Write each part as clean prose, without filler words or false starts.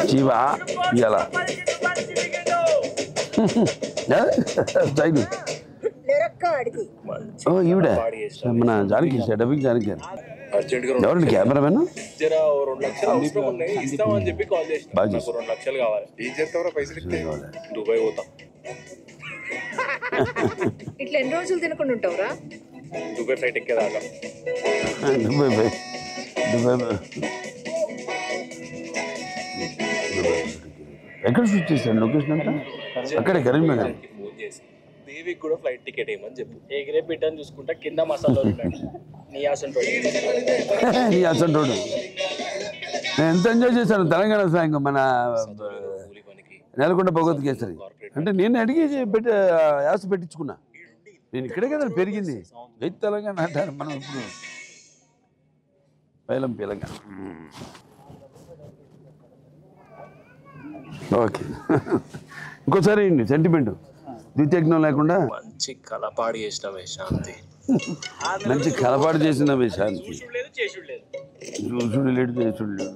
జీవా ఇవాళ ఈవిడ మన జానకి డబ్బింగ్ జానకి ఎవరండి కెమెరామెన్ బాగా దుబాయ్ పోతా ఇట్లా ఎన్ని రోజులు తినకుండా ఉంటావురా దుబాయ్ ఫ్లైట్ ఎక్కేదాకా ఎక్కడ షూట్ చేశారు లొకేషన్ అంతా అక్కడే కరీంనగర్ దేవికి కూడా ఫ్లైట్ టికెట్ ఏమని చెప్పు ఎగిరే బిడ్డని చూసుకుంటా కింద మసాలా నీ అసంటోడు నేను ఎంత ఎంజాయ్ చేశాను తెలంగాణ సాంగ్ మన నెలకొండ భగవత్ కేసరి అంటే నేను అడిగి యాస పెట్టించుకున్నా నేను ఇక్కడే కదా పెరిగింది రైతు తెలంగాణ అంటారు మనం ఇప్పుడు పైలం తెలంగాణ ఓకే ఇంకోసారి సెంటిమెంట్ ద్వితీయజ్ఞం లేకుండా మంచి కలపాడు చేసినవే శాంతి మంచి కలపాటు చేసినవే శాంతి చూసుడు లేడు చేసుడు లేడు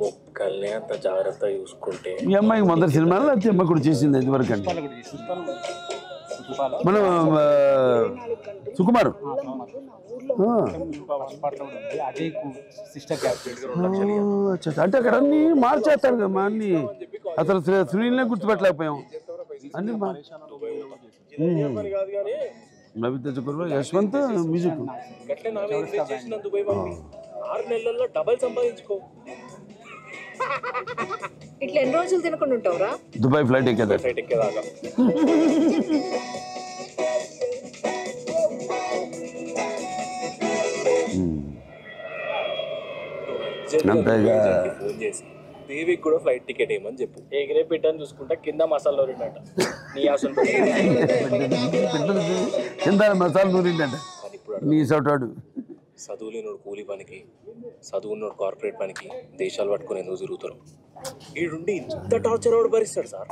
మొక్కల్ని అంత జాగ్రత్త చూసుకుంటే మీ అమ్మాయికి మొదటి సినిమాలో అతి అమ్మ కూడా చేసింది ఎంతవరకు అండి మన సుకుమార్ అంటే అక్కడ అన్ని మార్చేస్తారు కదా మా అన్ని అసలు సునీల్నే గుర్తుపెట్టలేకపోయాం అన్ని నవిత చక్రవర్తి యశ్వంత్ మ్యూజిక్ 6 నెలల్లో డబల్ సంపాదించుకో ఇట్లా ఎన్ని రోజులు తినకుండా ఉంటావురా దుబాయ్ ఫ్లైట్ ఎక్కేదాకా ఫోన్ చేసి దేవికి కూడా ఫ్లైట్ టికెట్ ఏమని చెప్పు ఎగిరే బిడ్డని చూసుకుంటా కింద మసాలా నూరిండట నీ అసలు కింద మసాలా నూరిండట నీ సోటాడు చదువులేనోడు కూలి పనికి చదువున్నోడు కార్పొరేట్ పనికి దేశాలు పట్టుకుని ఎందుకు తిరుగుతారు ఈడుండి ఇంత టార్చర్ వాడు భరిస్తాడు సార్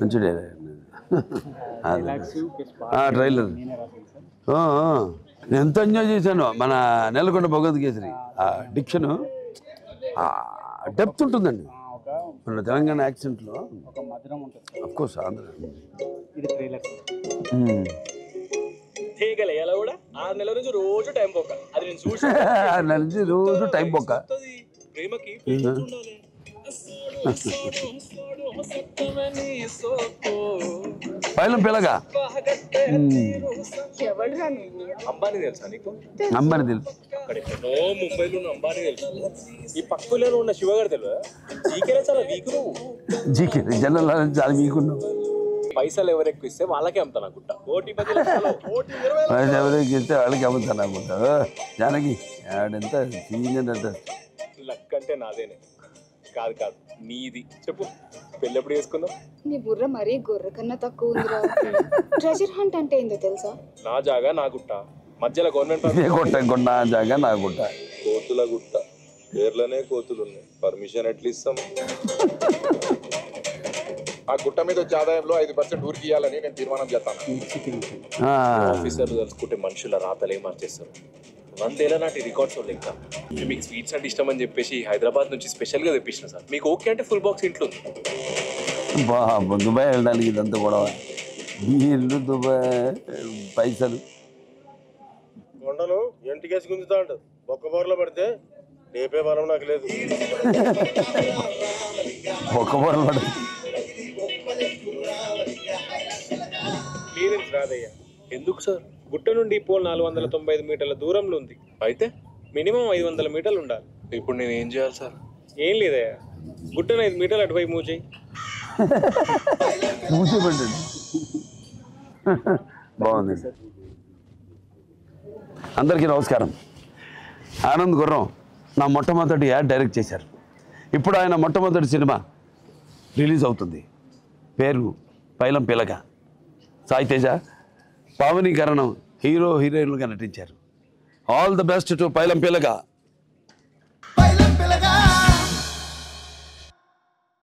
మంచి ట్రైలర్ నేను ఎంత ఎంజాయ్ చేశాను మన నెలకొండ భగవత్ కేసరి ఆ డిక్షన్ డెప్త్ ఉంటుందండి మన తెలంగాణ యాక్సెంట్లో అఫ్కోర్స్ ఆంధ్ర ఎలా కూడా 6 నెలల నుంచి రోజు టైం పోక అది నేను చూసి 6 నెలల నుంచి రోజు టైం పోక ప్రేమకి పైలం పిల్లగా అంబానీ తెలుసా నీకు అంబానీ తెలుసు అక్కడ ఎక్కడో ముంబైలో ఉన్న అంబానీ తెలుసు ఈ పక్కలో ఉన్న శివగారు తెలియదా జీకేనే చాలా వీక్ నువ్వు జీకే జనరల్ చాలా వీకున్నావు పైసలు ఎవరు ఎక్కువ ఇస్తే వాళ్ళకే అమ్ముతాను అనుకుంటా పైసలు ఎవరికి ఇస్తే వాళ్ళకి అమ్ముతాను అనుకుంటా జానకి ఆడంతా సీనియర్ అంట లక్ అంటే నాదేనే కాదు కాదు నీది చెప్పు పెళ్ళి ఎప్పుడు చేసుకుందాం నీ బుర్ర మరీ గొర్రె కన్నా తక్కువ ఉందిరా ట్రెజర్ హంట్ అంటే ఏందో తెలుసా నా జాగా నా గుట్ట మధ్యలో గవర్నమెంట్ గుట్ట నా జాగా నా గుట్ట కోతుల గుట్ట పేర్లనే కోతులు ఉన్నాయి పర్మిషన్ ఎట్లా ఇస్తాం ఆ గుట్ట మీద వచ్చే ఆదాయంలో 5% ఊరికి ఇవ్వాలని నేను తీర్మానం చేస్తాను ఆఫీసర్లు తెలుసుకుంటే మనుషుల రాతలే మార్చేస్తారు 100 ఏళ్ల నాటి రికార్డ్స్ ఉన్నాయి ఇంకా మీకు స్వీట్స్ అంటే ఇష్టం అని చెప్పేసి హైదరాబాద్ నుంచి స్పెషల్గా తెప్పించిన సార్ మీకు ఓకే అంటే ఫుల్ బాక్స్ ఇంట్లో దుబాయ్ వెళ్ళడానికి ఇదంతా కూడా బీర్లు దుబాయ్ పైసలు కొండలు ఎంటికేసి గుంజుతా అంట ఒక్క బోర్లో పడితే లేపే బలం నాకు లేదు ఒక్క బోర్లో పడితే క్లియరెన్స్ రాదయ్యా ఎందుకు సార్ గుట్ట నుండి పోల్ 495 మీటర్ల దూరంలో ఉంది అయితే మినిమం 500 మీటర్లు ఉండాలి ఇప్పుడు నేను ఏం చేయాలి సార్ ఏం లేదయ్యా గుట్టను 5 మీటర్లు అటువైపు మూవ్ చేయి మూసేపండి బాగుంది అందరికీ నమస్కారం ఆనంద్ గుర్రం నా మొట్టమొదటి యాడ్ డైరెక్ట్ చేశారు ఇప్పుడు ఆయన మొట్టమొదటి సినిమా రిలీజ్ అవుతుంది పేరు పైలం పిలక సాయి తేజ పావనీకరణం హీరో హీరోయిన్లుగా నటించారు ఆల్ ద బెస్ట్ టు పైలం పిలక